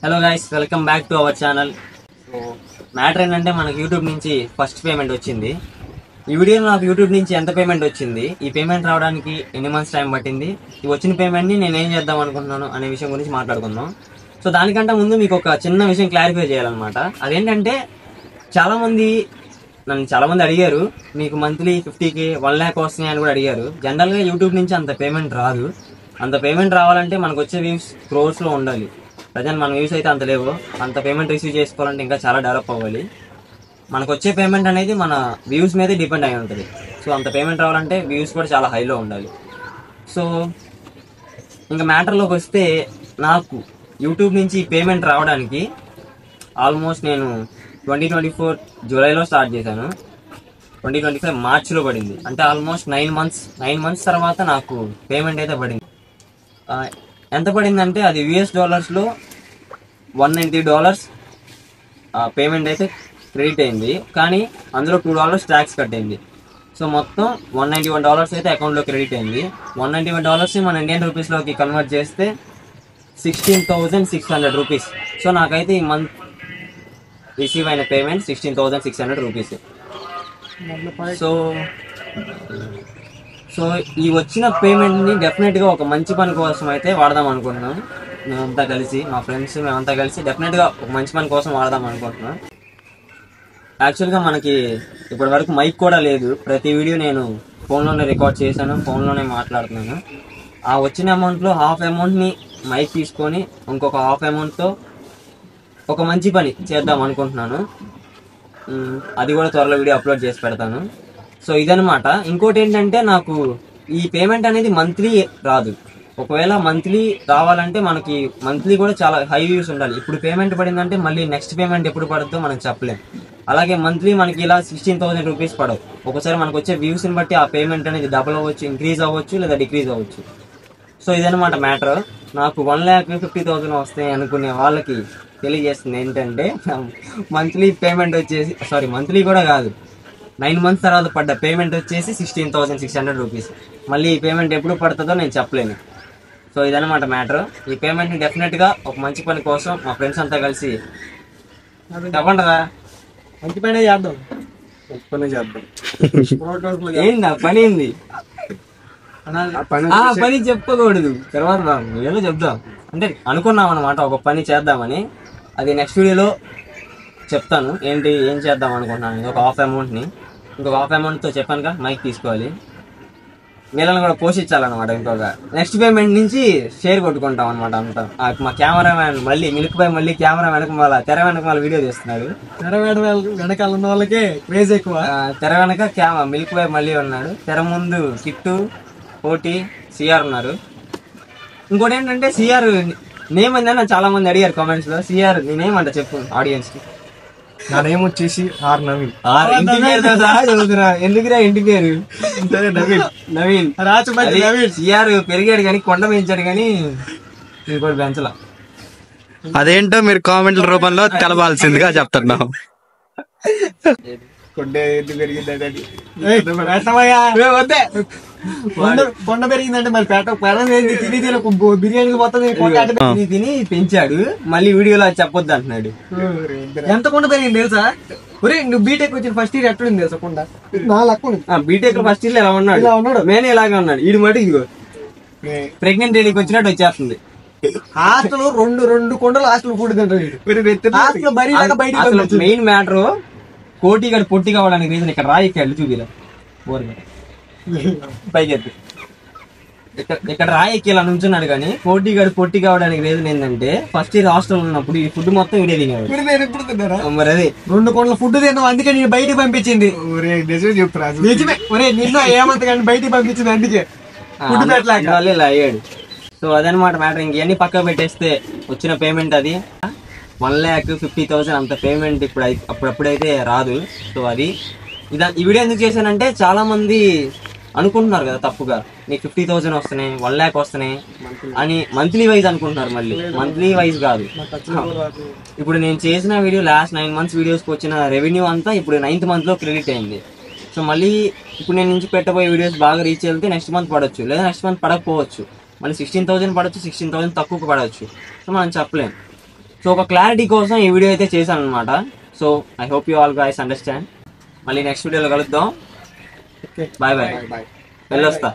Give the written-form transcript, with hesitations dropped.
Hello guys, welcome back to our channel. So matter ఏంటంటే మనకి YouTube నుంచి first payment వచ్చింది. ఈ వీడియోలో నాకు యూట్యూబ్ నుంచి ఎంత పేమెంట్ వచ్చింది, ఈ పేమెంట్ రావడానికి ఎన్ని మంత్స్ టైం పట్టింది, ఈ వచ్చిన పేమెంట్ని నేను ఏం చేద్దాం అనుకుంటున్నాను అనే విషయం గురించి మాట్లాడుకుందాం. సో దానికంటే ముందు మీకు ఒక చిన్న విషయం క్లారిఫై చేయాలన్నమాట. అదేంటంటే చాలామంది అడిగారు, మీకు మంత్లీ 50K 1 lakh వస్తున్నాయి అని కూడా అడిగారు. జనరల్గా యూట్యూబ్ నుంచి అంత పేమెంట్ రాదు. అంత పేమెంట్ రావాలంటే మనకు వచ్చే వ్యూస్ క్రోర్స్లో ఉండాలి. ప్రజెంట్ మన వ్యూస్ అయితే అంత లేవు. అంత పేమెంట్ రిసీవ్ చేసుకోవాలంటే ఇంకా చాలా డెవలప్ అవ్వాలి. మనకు వచ్చే పేమెంట్ అనేది మన వ్యూస్ మీద డిపెండ్ అయి ఉంటుంది. సో అంత పేమెంట్ రావాలంటే వ్యూస్ కూడా చాలా హైలో ఉండాలి. సో ఇంకా మ్యాటర్లోకి వస్తే, నాకు యూట్యూబ్ నుంచి పేమెంట్ రావడానికి ఆల్మోస్ట్ నేను 2024 జూలైలో స్టార్ట్ చేశాను. 2025 మార్చిలో పడింది. అంటే ఆల్మోస్ట్ 9 మంత్స్ తర్వాత నాకు పేమెంట్ అయితే పడింది. ఎంత పడిందంటే అది US$లో $190 పేమెంట్ అయితే క్రెడిట్ అయింది. కానీ అందులో $2 ట్యాక్స్ కట్ అయింది. సో మొత్తం $191 అయితే అకౌంట్లో క్రెడిట్ అయింది. $191 మన ఇండియన్ రూపీస్లోకి కన్వర్ట్ చేస్తే 16,600 రూపీస్. సో నాకైతే ఈ మంత్ రిసీవ్ అయిన పేమెంట్ 16,600 రూపీస్. సో ఈ వచ్చిన పేమెంట్ని డెఫినెట్గా ఒక మంచి పని కోసం అయితే వాడదాం అనుకుంటున్నాం. మేమంతా కలిసి, మా ఫ్రెండ్స్ మేమంతా కలిసి డెఫినెట్గా ఒక మంచి పని కోసం వాడదాం అనుకుంటున్నాం. యాక్చువల్గా మనకి ఇప్పటి వరకు మైక్ కూడా లేదు. ప్రతి వీడియో నేను ఫోన్లోనే రికార్డ్ చేశాను, ఫోన్లోనే మాట్లాడుతున్నాను. ఆ వచ్చిన అమౌంట్లో హాఫ్ అమౌంట్ని మైక్ తీసుకొని ఇంకొక హాఫ్ అమౌంట్తో ఒక మంచి పని చేద్దాం అనుకుంటున్నాను. అది కూడా త్వరలో వీడియో అప్లోడ్ చేసి పెడతాను. సో ఇదనమాట. ఇంకోటి ఏంటంటే, నాకు ఈ పేమెంట్ అనేది మంత్లీ రాదు. ఒకవేళ మంత్లీ రావాలంటే మనకి మంత్లీ కూడా చాలా హై వ్యూస్ ఉండాలి. ఇప్పుడు పేమెంట్ పడిందంటే మళ్ళీ నెక్స్ట్ పేమెంట్ ఎప్పుడు పడుతుందో మనం చెప్పలేం. అలాగే మంత్లీ మనకి ఇలా 16,000 రూపీస్ పడవు. ఒకసారి మనకు వచ్చే వ్యూస్ని బట్టి ఆ పేమెంట్ అనేది డబుల్ అవ్వచ్చు, ఇంక్రీజ్ అవ్వచ్చు, లేదా డిక్రీజ్ అవ్వచ్చు. సో ఇదనమాట మ్యాటర్. నాకు 1,50,000 వస్తాయి అనుకునే వాళ్ళకి తెలియజేస్తుంది ఏంటంటే, మంత్లీ పేమెంట్ వచ్చేసి మంత్లీ కూడా కాదు, 9 మంత్స్ తర్వాత పడ్డ పేమెంట్ వచ్చేసి 16,600 రూపీస్. మళ్ళీ ఈ పేమెంట్ ఎప్పుడు పడుతుందో నేను చెప్పలేను. సో ఇదనమాట మ్యాటర్. ఈ పేమెంట్ని డెఫినెట్గా ఒక మంచి పని కోసం మా ఫ్రెండ్స్ అంతా కలిసి చెప్పండి రా, మంచి పని చేద్దాం. ఏంది ఆ పని? ఏంది ఆ పని చెప్పకూడదు, తర్వాత ఏదో చెప్దాం. అంటే అనుకున్నాం అనమాట ఒక పని చేద్దామని. అది నెక్స్ట్ వీడియోలో చెప్తాను ఏం చేద్దాం అనుకుంటున్నాను. ఇంకొక హాఫ్ అమౌంట్తో చెప్పానుగా మైక్ తీసుకోవాలి, వీళ్ళని కూడా పోషించాలన్నమాట. ఇంకొక నెక్స్ట్ పేమెంట్ నుంచి షేర్ కొట్టుకుంటాం అనమాట అంతా. మా కెమెరామ్యాన్ మళ్ళీ మిల్క్ బాయ్ మళ్ళీ కెమెరా తెర వెనక వీడియో తీస్తున్నాడు. తెర వెనకాల ఉన్న వాళ్ళకే క్రేజ్ ఎక్కువ. తెర వెనక మిల్క్ బాయ్ మళ్ళీ ఉన్నాడు. తెర ముందు కిట్టు, పోటీ, సిఆర్ ఉన్నారు. ఇంకోటి ఏంటంటే, సిఆర్ నేమ్ ఏందని చాలా మంది అడిగారు కామెంట్స్ లో. సిఆర్ నేనేమంట చెప్పు ఆడియన్స్ కి. నా నేమ్ వచ్చేసి నవీన్. ఎందుకురా ఇంటి పేరు? నవీన్ రాజుపతి నవీన్. సిఆర్ పెరిగాడు కానీ కొండ పెంచాడు కానీ ఇంకోటి పెంచలా. అదేంటో మీరు కామెంట్ల రూపంలో తెలవాల్సిందిగా చెప్తున్నాం. కొండ పెరిగిందంటే మరి బిర్యానీ మొత్తం తిని పెంచాడు, మళ్ళీ వీడియోలో చెప్పొద్దు అంటున్నాడు. ఎంత కొండ పెరిగింది తెలుసా? ఒరే నువ్వు బీటెక్ వచ్చిన ఫస్ట్ ఇయర్ ఎట్లుంది తెలుసా? కొండ నా లక్క బీటెక్ ఫస్ట్ ఇయర్ ఎలా ఉన్నాడు, మేనే ఇలాగే ఉన్నాడు. ఈడు మటు ఇదిగో ప్రెగ్నెంట్ లేడీకి వచ్చినట్టు వచ్చేస్తుంది. హాస్టల్ రెండు కొండలు హాస్టల్ ఫుడ్ తింటారు. మెయిన్ మ్యాటర్ కోటి గడి పొట్టి కావడానికి రీజన్ ఇక్కడ రాయికెళ్ళి చూపిలా పైకెత్తి ఇక్కడ రాయికి ఇలా నుంచున్నాడు. కానీ కోటి గడి పొట్టి కావడానికి రీజన్ ఏంటంటే, ఫస్ట్ ఇయర్ హాస్టల్ ఉన్నప్పుడు ఈ ఫుడ్ మొత్తం ఇడే తినేవాడు. మరి అదే 2 కొండల ఫుడ్ తిన్నావు, అందుకే నేను బయటికి పంపించింది. నిజమే. ఒరే నిన్న ఏమంత కానీ బయటికి పంపించింది, అందుకే ఫుడ్ పెట్టలేక ఇలా అయ్యాడు. సో అదనమాట మ్యాటర్. ఇంకన్నీ పక్క పెట్టేస్తే వచ్చిన పేమెంట్ అది 1,50,000 అంత పేమెంట్ అప్పుడైతే రాదు. సో అది ఈ వీడియో ఎందుకు చేశానంటే, చాలా మంది అనుకుంటున్నారు కదా తప్పుగా, నీకు 50,000 వస్తున్నాయి, 1 lakh వస్తున్నాయి అని మంత్లీ వైజ్ అనుకుంటున్నారు. మళ్ళీ మంత్లీ వైజ్ కాదు. ఇప్పుడు నేను చేసిన వీడియో లాస్ట్ 9 మంత్స్ వీడియోస్కి వచ్చిన రెవెన్యూ అంతా ఇప్పుడు 9th మంత్లో క్రెడిట్ అయింది. సో మళ్ళీ ఇప్పుడు నేను నుంచి పెట్టబోయే వీడియోస్ బాగా రీచ్ వెళ్తే నెక్స్ట్ మంత్ పడవచ్చు, లేదా నెక్స్ట్ మంత్ పడకపోవచ్చు. మళ్ళీ 16,000 పడవచ్చు, 16,000 తక్కువ పడవచ్చు. సో మనం చెప్పలేం. సో ఒక క్లారిటీ కోసం ఈ వీడియో అయితే చేశాను అనమాట. So I hope you all guys understand. మళ్ళీ నెక్స్ట్ వీడియోలో కలుద్దాం. Bye bye. బాయ్. వెళ్ళొస్తా.